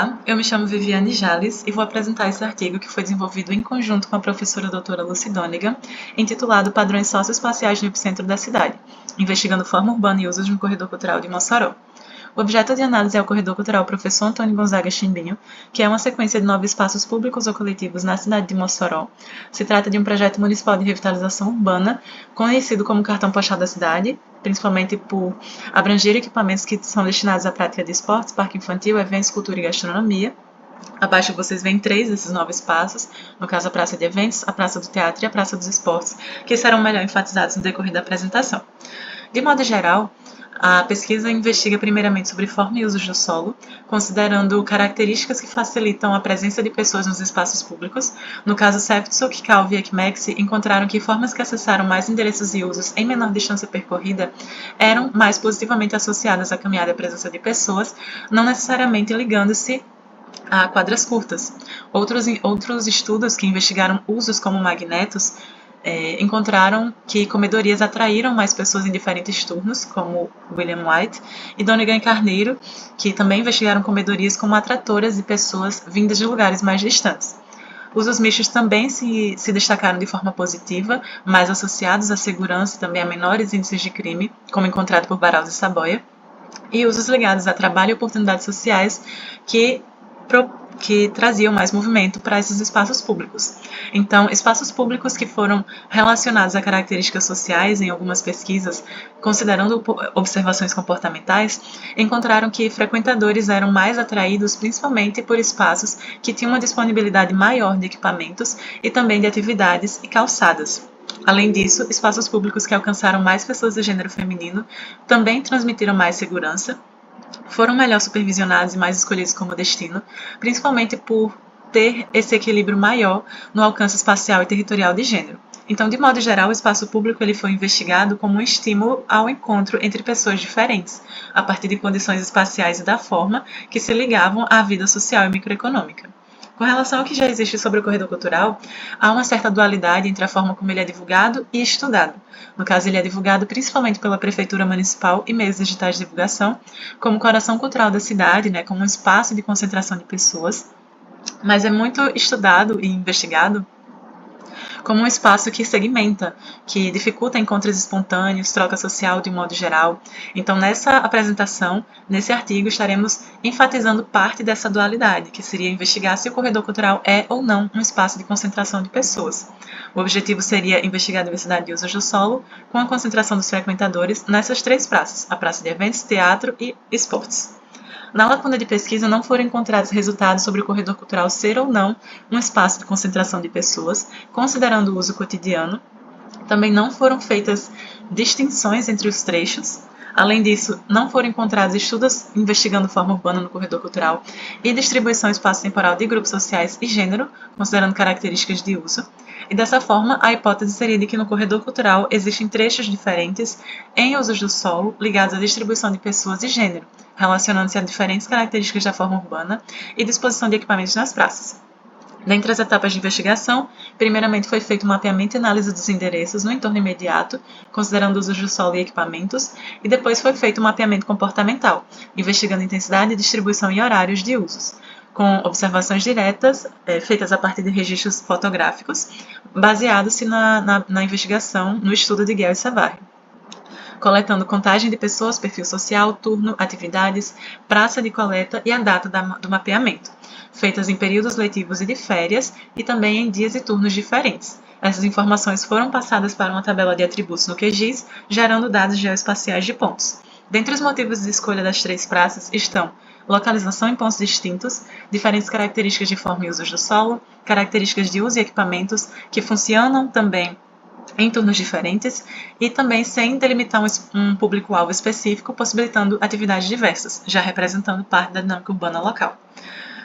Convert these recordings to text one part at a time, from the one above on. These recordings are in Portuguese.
Olá, eu me chamo Viviane Jales e vou apresentar esse artigo que foi desenvolvido em conjunto com a professora doutora Lucy Donegan, intitulado Padrões Socioespaciais no Epicentro da Cidade, investigando forma urbana e usos no corredor cultural de Mossoró. O objeto de análise é o corredor cultural Professor Antônio Gonzaga Chimbinho, que é uma sequência de 9 espaços públicos ou coletivos na cidade de Mossoró. Se trata de um projeto municipal de revitalização urbana, conhecido como cartão postal da cidade, principalmente por abranger equipamentos que são destinados à prática de esportes, parque infantil, eventos, cultura e gastronomia. Abaixo vocês veem 3 desses 9 espaços, no caso a Praça de Eventos, a Praça do Teatro e a Praça dos Esportes, que serão melhor enfatizados no decorrer da apresentação. De modo geral, a pesquisa investiga primeiramente sobre forma e usos do solo, considerando características que facilitam a presença de pessoas nos espaços públicos. No caso, Septsuk, Calvi e Ekmexi encontraram que formas que acessaram mais endereços e usos em menor distância percorrida eram mais positivamente associadas à caminhada e à presença de pessoas, não necessariamente ligando-se a quadras curtas. Outros estudos que investigaram usos como magnetos encontraram que comedorias atraíram mais pessoas em diferentes turnos, como William White e Donegan e Carneiro, que também investigaram comedorias como atratoras de pessoas vindas de lugares mais distantes. Usos mistos também se destacaram de forma positiva, mais associados à segurança e também a menores índices de crime, como encontrado por Barals e Saboia, e usos ligados a trabalho e oportunidades sociais que traziam mais movimento para esses espaços públicos. Então, espaços públicos que foram relacionados a características sociais em algumas pesquisas, considerando observações comportamentais, encontraram que frequentadores eram mais atraídos principalmente por espaços que tinham uma disponibilidade maior de equipamentos e também de atividades e calçadas. Além disso, espaços públicos que alcançaram mais pessoas de gênero feminino também transmitiram mais segurança, foram melhor supervisionados e mais escolhidos como destino, principalmente por ter esse equilíbrio maior no alcance espacial e territorial de gênero. Então, de modo geral, o espaço público ele foi investigado como um estímulo ao encontro entre pessoas diferentes, a partir de condições espaciais e da forma que se ligavam à vida social e microeconômica. Com relação ao que já existe sobre o corredor cultural, há uma certa dualidade entre a forma como ele é divulgado e estudado. No caso, ele é divulgado principalmente pela Prefeitura Municipal e meios digitais de divulgação, como coração cultural da cidade, como um espaço de concentração de pessoas, mas é muito estudado e investigado como um espaço que segmenta, que dificulta encontros espontâneos, troca social de um modo geral. Então, nessa apresentação, nesse artigo, estaremos enfatizando parte dessa dualidade, que seria investigar se o corredor cultural é ou não um espaço de concentração de pessoas. O objetivo seria investigar a diversidade de usos do solo, com a concentração dos frequentadores nessas 3 praças, a praça de eventos, teatro e esportes. Na lacuna de pesquisa não foram encontrados resultados sobre o corredor cultural ser ou não um espaço de concentração de pessoas, considerando o uso cotidiano. Também não foram feitas distinções entre os trechos. Além disso, não foram encontrados estudos investigando forma urbana no corredor cultural e distribuição espaço-temporal de grupos sociais e gênero, considerando características de uso. E dessa forma, a hipótese seria de que no corredor cultural existem trechos diferentes em usos do solo ligados à distribuição de pessoas e gênero, relacionando-se a diferentes características da forma urbana e disposição de equipamentos nas praças. Dentre as etapas de investigação, primeiramente foi feito um mapeamento e análise dos endereços no entorno imediato, considerando usos do solo e equipamentos, e depois foi feito um mapeamento comportamental, investigando intensidade, distribuição e horários de usos, com observações diretas feitas a partir de registros fotográficos, baseados-se na investigação, no estudo de Guel e Savary, coletando contagem de pessoas, perfil social, turno, atividades, praça de coleta e a data do mapeamento, feitas em períodos letivos e de férias e também em dias e turnos diferentes. Essas informações foram passadas para uma tabela de atributos no QGIS, gerando dados geoespaciais de pontos. Dentre os motivos de escolha das 3 praças estão localização em pontos distintos, diferentes características de forma e usos do solo, características de uso e equipamentos que funcionam também em turnos diferentes e também sem delimitar um público-alvo específico, possibilitando atividades diversas, já representando parte da dinâmica urbana local.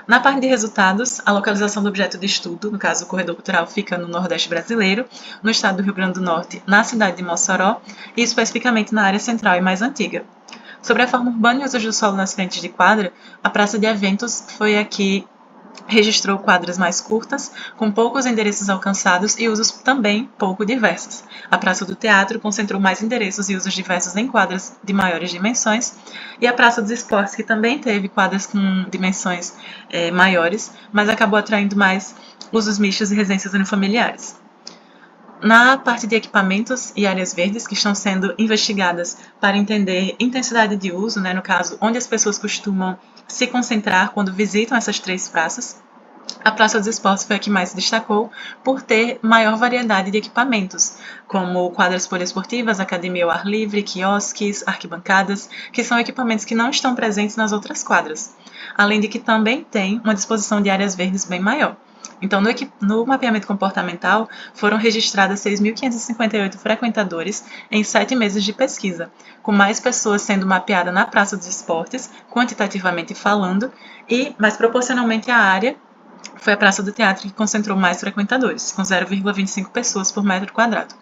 Na parte de resultados, a localização do objeto de estudo, no caso o corredor cultural, fica no Nordeste brasileiro, no estado do Rio Grande do Norte, na cidade de Mossoró e especificamente na área central e mais antiga. Sobre a forma urbana e usos do solo nas frentes de quadra, a praça de eventos foi aqui registrou quadras mais curtas, com poucos endereços alcançados e usos também pouco diversos. A Praça do Teatro concentrou mais endereços e usos diversos em quadras de maiores dimensões, e a Praça dos Esportes, que também teve quadras com dimensões maiores, mas acabou atraindo mais usos mistos e residências unifamiliares. Na parte de equipamentos e áreas verdes, que estão sendo investigadas para entender intensidade de uso, no caso, onde as pessoas costumam se concentrar quando visitam essas 3 praças, a Praça dos Esportes foi a que mais se destacou por ter maior variedade de equipamentos, como quadras poliesportivas, academia ao ar livre, quiosques, arquibancadas, que são equipamentos que não estão presentes nas outras quadras, além de que também tem uma disposição de áreas verdes bem maior. Então, no mapeamento comportamental, foram registradas 6.558 frequentadores em 7 meses de pesquisa, com mais pessoas sendo mapeadas na Praça dos Esportes, quantitativamente falando, e mais proporcionalmente à área, foi a Praça do Teatro que concentrou mais frequentadores, com 0,25 pessoas por metro quadrado.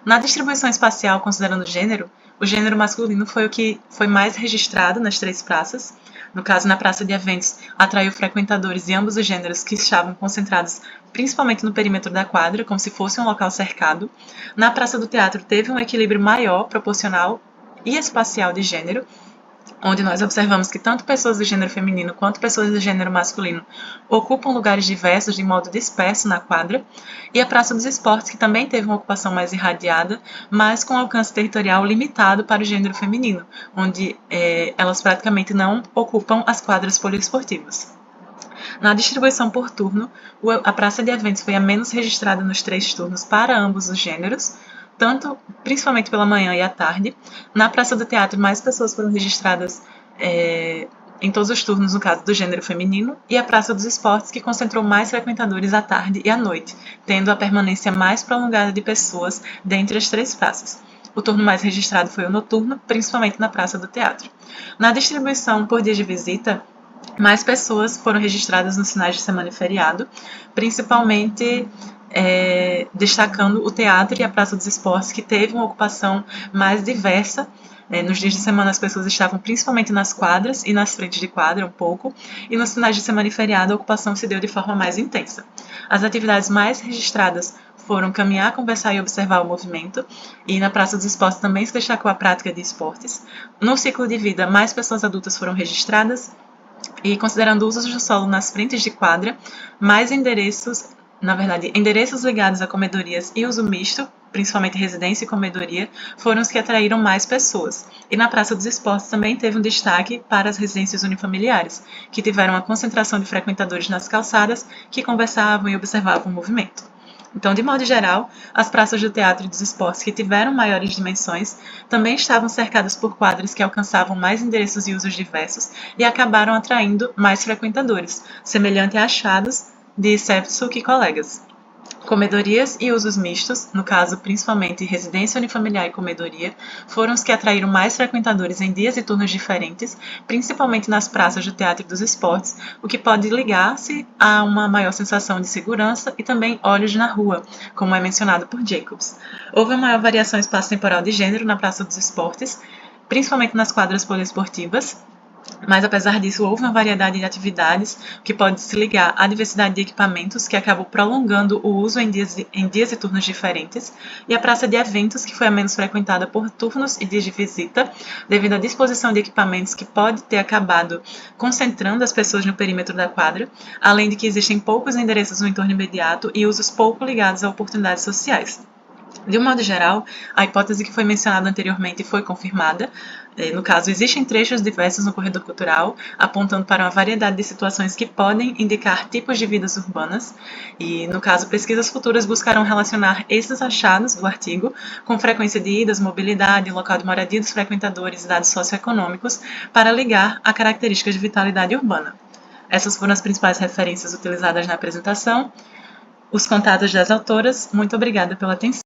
Na distribuição espacial, considerando gênero, o gênero masculino foi o que foi mais registrado nas 3 praças. No caso, na praça de eventos, atraiu frequentadores de ambos os gêneros que estavam concentrados principalmente no perímetro da quadra, como se fosse um local cercado. Na praça do teatro, teve um equilíbrio maior, proporcional e espacial de gênero, onde nós observamos que tanto pessoas do gênero feminino quanto pessoas do gênero masculino ocupam lugares diversos de modo disperso na quadra, e a Praça dos Esportes, que também teve uma ocupação mais irradiada, mas com alcance territorial limitado para o gênero feminino, onde elas praticamente não ocupam as quadras poliesportivas. Na distribuição por turno, a praça de eventos foi a menos registrada nos 3 turnos para ambos os gêneros, principalmente pela manhã e à tarde. Na Praça do Teatro, mais pessoas foram registradas em todos os turnos, no caso do gênero feminino, e a Praça dos Esportes, que concentrou mais frequentadores à tarde e à noite, tendo a permanência mais prolongada de pessoas dentre as 3 praças. O turno mais registrado foi o noturno, principalmente na Praça do Teatro. Na distribuição por dias de visita, mais pessoas foram registradas nos finais de semana e feriado, principalmente destacando o teatro e a Praça dos Esportes, que teve uma ocupação mais diversa. Nos dias de semana as pessoas estavam principalmente nas quadras e nas frentes de quadra um pouco, e nos finais de semana e feriado a ocupação se deu de forma mais intensa. As atividades mais registradas foram caminhar, conversar e observar o movimento, e na Praça dos Esportes também se destacou a prática de esportes. No ciclo de vida, mais pessoas adultas foram registradas, e considerando usos do solo nas frentes de quadra, mais endereços ligados a comedorias e uso misto, principalmente residência e comedoria, foram os que atraíram mais pessoas. E na Praça dos Esportes também teve um destaque para as residências unifamiliares, que tiveram uma concentração de frequentadores nas calçadas que conversavam e observavam o movimento. Então, de modo geral, as praças do teatro e dos esportes que tiveram maiores dimensões também estavam cercadas por quadras que alcançavam mais endereços e usos diversos e acabaram atraindo mais frequentadores, semelhante a achados de Sevtsuk e colegas. Comedorias e usos mistos, no caso principalmente residência unifamiliar e comedoria, foram os que atraíram mais frequentadores em dias e turnos diferentes, principalmente nas praças do teatro e dos esportes, o que pode ligar-se a uma maior sensação de segurança e também olhos na rua, como é mencionado por Jacobs. Houve uma maior variação espaço-temporal de gênero na Praça dos Esportes, principalmente nas quadras poliesportivas, mas, apesar disso, houve uma variedade de atividades que pode se ligar à diversidade de equipamentos, que acabou prolongando o uso em dias e turnos diferentes, e a praça de eventos, que foi a menos frequentada por turnos e dias de visita, devido à disposição de equipamentos que pode ter acabado concentrando as pessoas no perímetro da quadra, além de que existem poucos endereços no entorno imediato e usos pouco ligados a oportunidades sociais. De um modo geral, a hipótese que foi mencionada anteriormente foi confirmada. No caso, existem trechos diversos no corredor cultural, apontando para uma variedade de situações que podem indicar tipos de vidas urbanas. E, no caso, pesquisas futuras buscarão relacionar esses achados do artigo com frequência de idas, mobilidade, local de moradia dos frequentadores e dados socioeconômicos para ligar a características de vitalidade urbana. Essas foram as principais referências utilizadas na apresentação. Os contatos das autoras. Muito obrigada pela atenção.